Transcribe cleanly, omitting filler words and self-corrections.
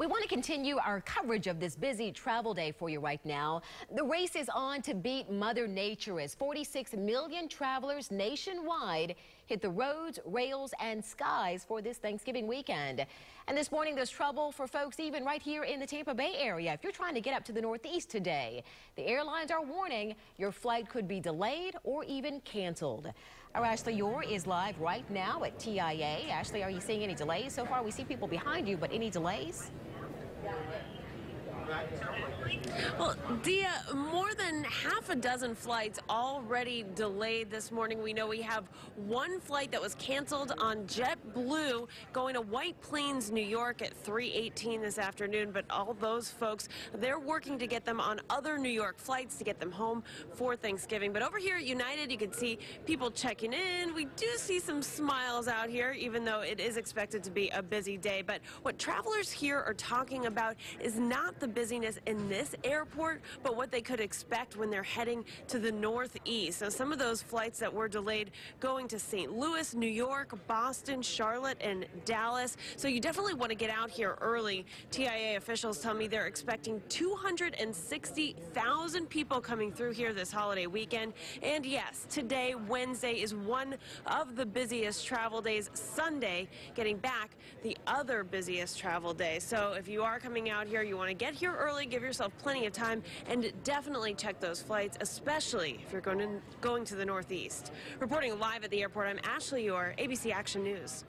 We want to continue our coverage of this busy travel day for you right now. The race is on to beat Mother Nature as 46 million travelers nationwide hit the roads, rails, and skies for this Thanksgiving weekend. And this morning, there's trouble for folks even right here in the Tampa Bay area. If you're trying to get up to the Northeast today, the airlines are warning your flight could be delayed or even canceled. Our Ashley Orr is live right now at TIA. Ashley, are you seeing any delays so far? We see people behind you, but any delays? Well, Dia, more than half a dozen flights already delayed this morning. We know we have one flight that was canceled on JetBlue going to White Plains, New York at 3:18 this afternoon. But all those folks, they're working to get them on other New York flights to get them home for Thanksgiving. But over here at United, you can see people checking in. We do see some smiles out here, even though it is expected to be a busy day. But what travelers here are talking about is not the busyness in this airport, but what they could expect when they're heading to the Northeast. So some of those flights that were delayed going to St. Louis, New York, Boston, Charlotte, and Dallas. So you definitely want to get out here early. TIA officials tell me they're expecting 260,000 people coming through here this holiday weekend. And yes, today, Wednesday, is one of the busiest travel days. Sunday, getting back, the other busiest travel day. So if you are coming out here, you want to get here early, give yourself plenty of time, and definitely check those flights, especially if you're going to the Northeast. Reporting live at the airport, I'm Ashley Orr, ABC Action News.